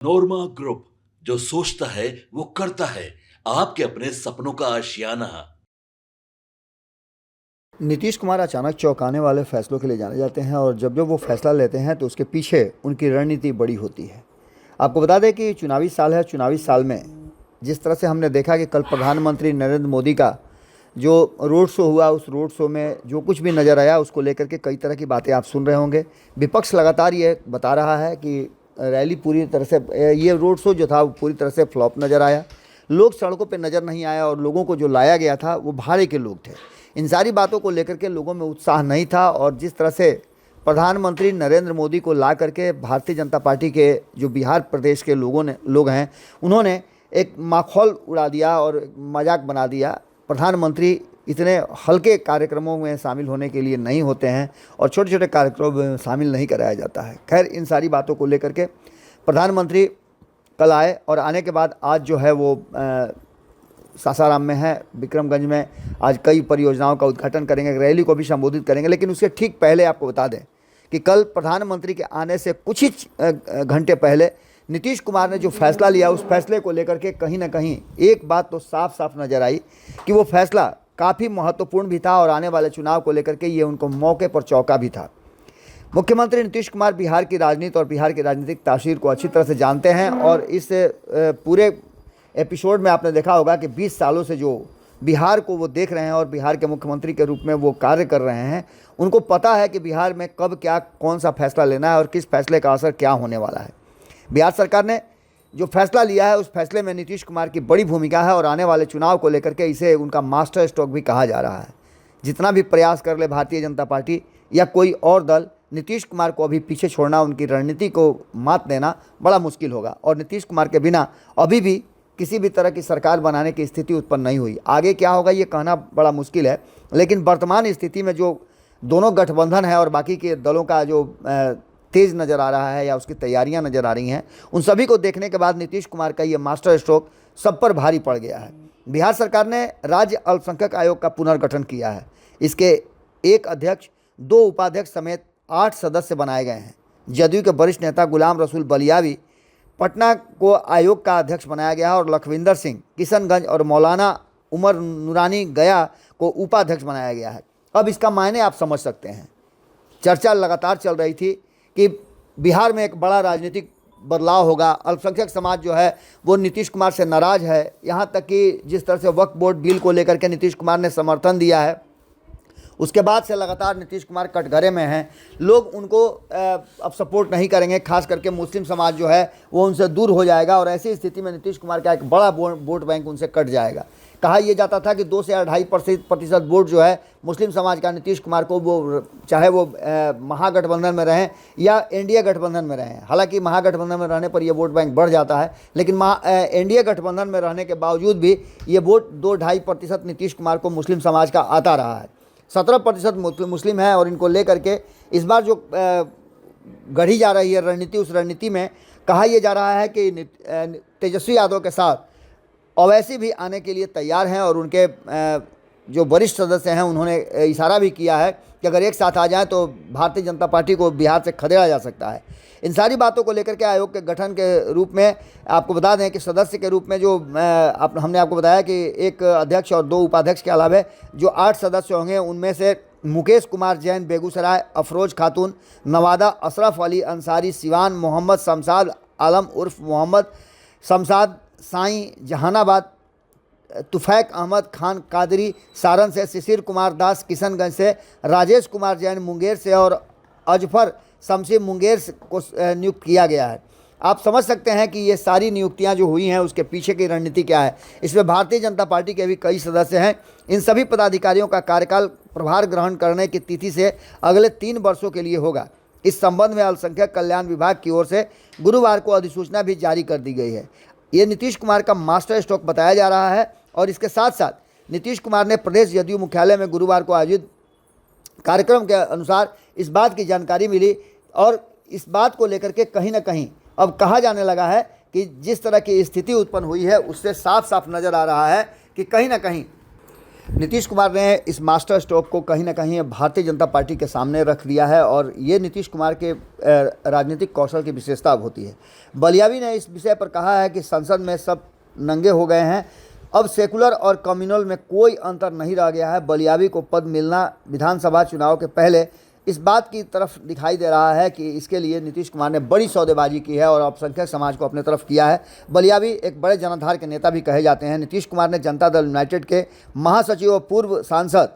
नोरमा group, जो सोचता है वो करता है। आपके अपने सपनों का आशियाना। नीतीश कुमार अचानक चौंकाने वाले फैसलों के लिए जाने जाते हैं और जब जब वो फैसला लेते हैं तो उसके पीछे उनकी रणनीति बड़ी होती है। आपको बता दें कि चुनावी साल है। चुनावी साल में जिस तरह से हमने देखा कि कल प्रधानमंत्री नरेंद्र मोदी का जो रोड शो हुआ, उस रोड शो में जो कुछ भी नज़र आया उसको लेकर के कई तरह की बातें आप सुन रहे होंगे। विपक्ष लगातार ये बता रहा है कि रैली पूरी तरह से, ये रोड शो जो था वो पूरी तरह से फ्लॉप नज़र आया। लोग सड़कों पर नज़र नहीं आया और लोगों को जो लाया गया था वो भाड़े के लोग थे। इन सारी बातों को लेकर के लोगों में उत्साह नहीं था और जिस तरह से प्रधानमंत्री नरेंद्र मोदी को ला करके भारतीय जनता पार्टी के जो बिहार प्रदेश के लोग हैं, उन्होंने एक माखौल उड़ा दिया और मजाक बना दिया। प्रधानमंत्री इतने हल्के कार्यक्रमों में शामिल होने के लिए नहीं होते हैं और छोटे छोटे कार्यक्रमों में शामिल नहीं कराया जाता है। खैर, इन सारी बातों को लेकर के प्रधानमंत्री कल आए और आने के बाद आज जो है वो सासाराम में है, विक्रमगंज में आज कई परियोजनाओं का उद्घाटन करेंगे, रैली को भी संबोधित करेंगे। लेकिन उसके ठीक पहले आपको बता दें कि कल प्रधानमंत्री के आने से कुछ ही घंटे पहले नीतीश कुमार ने जो फैसला लिया, उस फैसले को लेकर के कहीं ना कहीं एक बात तो साफ साफ नज़र आई कि वो फैसला काफ़ी महत्वपूर्ण भी था और आने वाले चुनाव को लेकर के ये उनको मौके पर चौंका भी था। मुख्यमंत्री नीतीश कुमार बिहार की राजनीति और बिहार की राजनीतिक तासीर को अच्छी तरह से जानते हैं और इस पूरे एपिसोड में आपने देखा होगा कि 20 सालों से जो बिहार को वो देख रहे हैं और बिहार के मुख्यमंत्री के रूप में वो कार्य कर रहे हैं, उनको पता है कि बिहार में कब क्या कौन सा फैसला लेना है और किस फैसले का असर क्या होने वाला है। बिहार सरकार ने जो फैसला लिया है उस फैसले में नीतीश कुमार की बड़ी भूमिका है और आने वाले चुनाव को लेकर के इसे उनका मास्टर स्ट्रोक भी कहा जा रहा है। जितना भी प्रयास कर ले भारतीय जनता पार्टी या कोई और दल, नीतीश कुमार को अभी पीछे छोड़ना, उनकी रणनीति को मात देना बड़ा मुश्किल होगा और नीतीश कुमार के बिना अभी भी किसी भी तरह की सरकार बनाने की स्थिति उत्पन्न नहीं हुई। आगे क्या होगा ये कहना बड़ा मुश्किल है, लेकिन वर्तमान स्थिति में जो दोनों गठबंधन है और बाकी के दलों का जो तेज़ नज़र आ रहा है या उसकी तैयारियां नज़र आ रही हैं, उन सभी को देखने के बाद नीतीश कुमार का ये मास्टर स्ट्रोक सब पर भारी पड़ गया है। बिहार सरकार ने राज्य अल्पसंख्यक आयोग का पुनर्गठन किया है। इसके एक अध्यक्ष, 2 उपाध्यक्ष समेत 8 सदस्य बनाए गए हैं। जदयू के वरिष्ठ नेता गुलाम रसूल बलियावी पटना को आयोग का अध्यक्ष बनाया गया है और लखविंदर सिंह किशनगंज और मौलाना उमर नूरानी गया को उपाध्यक्ष बनाया गया है। अब इसका मायने आप समझ सकते हैं। चर्चा लगातार चल रही थी कि बिहार में एक बड़ा राजनीतिक बदलाव होगा। अल्पसंख्यक समाज जो है वो नीतीश कुमार से नाराज़ है। यहाँ तक कि जिस तरह से वक्फ बोर्ड बिल को लेकर के नीतीश कुमार ने समर्थन दिया है, उसके बाद से लगातार नीतीश कुमार कटघरे में हैं। लोग उनको अब सपोर्ट नहीं करेंगे, खास करके मुस्लिम समाज जो है वो उनसे दूर हो जाएगा और ऐसी स्थिति में नीतीश कुमार का एक बड़ा वोट बैंक उनसे कट जाएगा। कहा यह जाता था कि 2 से 2.5% वोट जो है मुस्लिम समाज का नीतीश कुमार को, वो चाहे वो महागठबंधन में रहें या एनडीए गठबंधन में रहें। हालांकि महागठबंधन में रहने पर यह वोट बैंक बढ़ जाता है, लेकिन एनडीए गठबंधन में रहने के बावजूद भी ये वोट 2-2.5% नीतीश कुमार को मुस्लिम समाज का आता रहा है। 17% मुस्लिम है और इनको लेकर के इस बार जो गढ़ी जा रही है रणनीति, उस रणनीति में कहा यह जा रहा है कि तेजस्वी यादव के साथ ओवैसी भी आने के लिए तैयार हैं और उनके जो वरिष्ठ सदस्य हैं उन्होंने इशारा भी किया है कि अगर एक साथ आ जाएं तो भारतीय जनता पार्टी को बिहार से खदेड़ा जा सकता है। इन सारी बातों को लेकर के आयोग के गठन के रूप में आपको बता दें कि सदस्य के रूप में जो हमने आपको बताया कि एक अध्यक्ष और 2 उपाध्यक्ष के अलावा जो 8 सदस्य होंगे, उनमें से मुकेश कुमार जैन बेगूसराय, अफरोज खातून नवादा, अशरफ अली अंसारी सिवान, मोहम्मद शमशाद आलम उर्फ मोहम्मद शमशाद साई जहानाबाद, तुफैक अहमद खान कादरी सारण से, शिशिर कुमार दास किशनगंज से, राजेश कुमार जैन मुंगेर से और अजफर शमशी मुंगेर को नियुक्त किया गया है। आप समझ सकते हैं कि ये सारी नियुक्तियां जो हुई हैं उसके पीछे की रणनीति क्या है। इसमें भारतीय जनता पार्टी के भी कई सदस्य हैं। इन सभी पदाधिकारियों का कार्यकाल प्रभार ग्रहण करने की तिथि से अगले 3 वर्षों के लिए होगा। इस संबंध में अल्पसंख्यक कल्याण विभाग की ओर से गुरुवार को अधिसूचना भी जारी कर दी गई है। ये नीतीश कुमार का मास्टर स्ट्रोक बताया जा रहा है और इसके साथ साथ नीतीश कुमार ने प्रदेश जदयू मुख्यालय में गुरुवार को आयोजित कार्यक्रम के अनुसार इस बात की जानकारी मिली और इस बात को लेकर के कहीं ना कहीं अब कहा जाने लगा है कि जिस तरह की स्थिति उत्पन्न हुई है उससे साफ साफ नज़र आ रहा है कि कहीं ना कहीं नीतीश कुमार ने इस मास्टर स्ट्रोक को कहीं ना कहीं भारतीय जनता पार्टी के सामने रख दिया है और ये नीतीश कुमार के राजनीतिक कौशल की विशेषता अब होती है। बलियावी ने इस विषय पर कहा है कि संसद में सब नंगे हो गए हैं, अब सेकुलर और कम्युनल में कोई अंतर नहीं रह गया है। बलियावी को पद मिलना विधानसभा चुनाव के पहले इस बात की तरफ दिखाई दे रहा है कि इसके लिए नीतीश कुमार ने बड़ी सौदेबाजी की है और अल्पसंख्यक समाज को अपने तरफ किया है। बलियावी एक बड़े जनाधार के नेता भी कहे जाते हैं। नीतीश कुमार ने जनता दल यूनाइटेड के महासचिव और पूर्व सांसद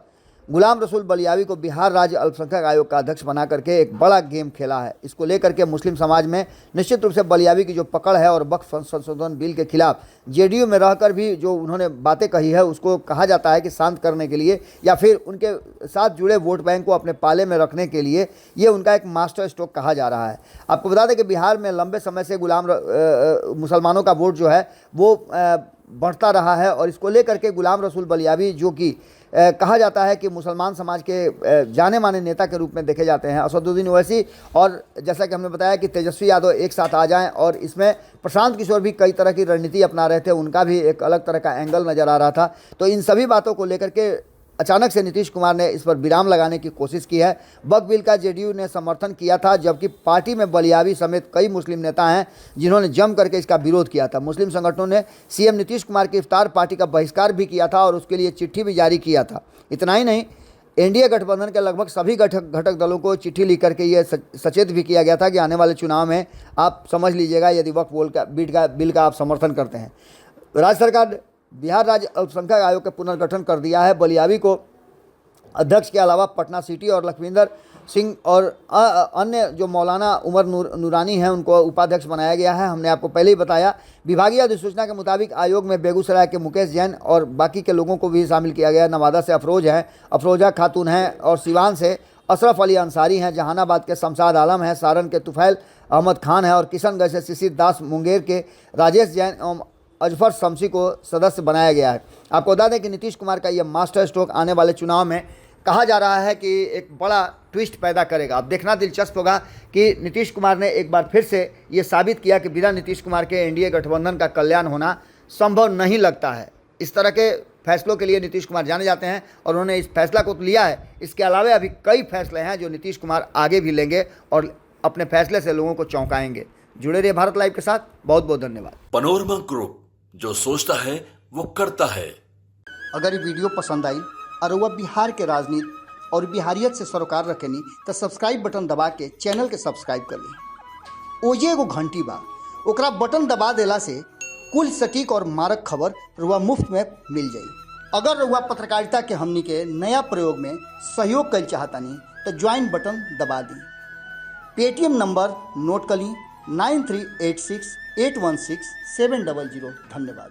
गुलाम रसूल बलियावी को बिहार राज्य अल्पसंख्यक आयोग का अध्यक्ष बना करके एक बड़ा गेम खेला है। इसको लेकर के मुस्लिम समाज में निश्चित रूप से बलियावी की जो पकड़ है और वक्फ संशोधन बिल के खिलाफ जेडीयू में रहकर भी जो उन्होंने बातें कही है उसको कहा जाता है कि शांत करने के लिए या फिर उनके साथ जुड़े वोट बैंक को अपने पाले में रखने के लिए ये उनका एक मास्टर स्ट्रोक कहा जा रहा है। आपको बता दें कि बिहार में लंबे समय से मुसलमानों का वोट जो है वो बढ़ता रहा है और इसको लेकर के गुलाम रसूल बलियावी जो कि कहा जाता है कि मुसलमान समाज के जाने माने नेता के रूप में देखे जाते हैं, असदुद्दीन ओवैसी और जैसा कि हमने बताया कि तेजस्वी यादव एक साथ आ जाएं और इसमें प्रशांत किशोर भी कई तरह की रणनीति अपना रहे थे, उनका भी एक अलग तरह का एंगल नज़र आ रहा था। तो इन सभी बातों को लेकर के अचानक से नीतीश कुमार ने इस पर विराम लगाने की कोशिश की है। वक्फ बिल का जेडीयू ने समर्थन किया था, जबकि पार्टी में बलियावी समेत कई मुस्लिम नेता हैं जिन्होंने जम करके इसका विरोध किया था। मुस्लिम संगठनों ने सीएम नीतीश कुमार की इफ्तार पार्टी का बहिष्कार भी किया था और उसके लिए चिट्ठी भी जारी किया था। इतना ही नहीं, एनडीए गठबंधन के लगभग सभी घटक दलों को चिट्ठी लिख करके ये सचेत भी किया गया था कि आने वाले चुनाव में आप समझ लीजिएगा यदि वक्फ बिल का आप समर्थन करते हैं। राज्य सरकार बिहार राज्य अल्पसंख्यक आयोग का पुनर्गठन कर दिया है। बलियावी को अध्यक्ष के अलावा पटना सिटी और लखविंदर सिंह और अन्य जो मौलाना उमर नूरानी हैं उनको उपाध्यक्ष बनाया गया है। हमने आपको पहले ही बताया। विभागीय अधिसूचना के मुताबिक आयोग में बेगूसराय के मुकेश जैन और बाकी के लोगों को भी शामिल किया गया। नवादा से अफरोजा खातून हैं और सिवान से अशरफ अली अंसारी हैं। जहानाबाद के शमशाद आलम हैं, सारण के तुफैल अहमद खान है और किशनगंज से शिशिर दास, मुंगेर के राजेश जैन एवं अजफर शमसी को सदस्य बनाया गया है। आपको बता दें कि नीतीश कुमार का यह मास्टर स्ट्रोक आने वाले चुनाव में कहा जा रहा है कि एक बड़ा ट्विस्ट पैदा करेगा। अब देखना दिलचस्प होगा कि नीतीश कुमार ने एक बार फिर से ये साबित किया कि बिना नीतीश कुमार के एनडीए गठबंधन का कल्याण होना संभव नहीं लगता है। इस तरह के फैसलों के लिए नीतीश कुमार जाने जाते हैं और उन्होंने इस फैसला को तो लिया है। इसके अलावा अभी कई फैसले हैं जो नीतीश कुमार आगे भी लेंगे और अपने फैसले से लोगों को चौंकाएंगे। जुड़े रहिए भारत लाइव के साथ। बहुत बहुत धन्यवाद। पनोरमा ग्रुप, जो सोचता है वो करता है। अगर ये वीडियो पसंद आई और वह बिहार के राजनीति और बिहारियत से सरोकार रखेनी तो सब्सक्राइब बटन दबा के चैनल के सब्सक्राइब कर ली। ओजे एगो घंटी बा, ओकरा बटन दबा देला से कुल सटीक और मारक खबर रुआ मुफ्त में मिल जाई। अगर रुआ पत्रकारिता के हमनी के नया प्रयोग में सहयोग कर चाहतानी तो ज्वाइन बटन दबा दी। पेटीएम नंबर नोट कर ली 9386816700। धन्यवाद।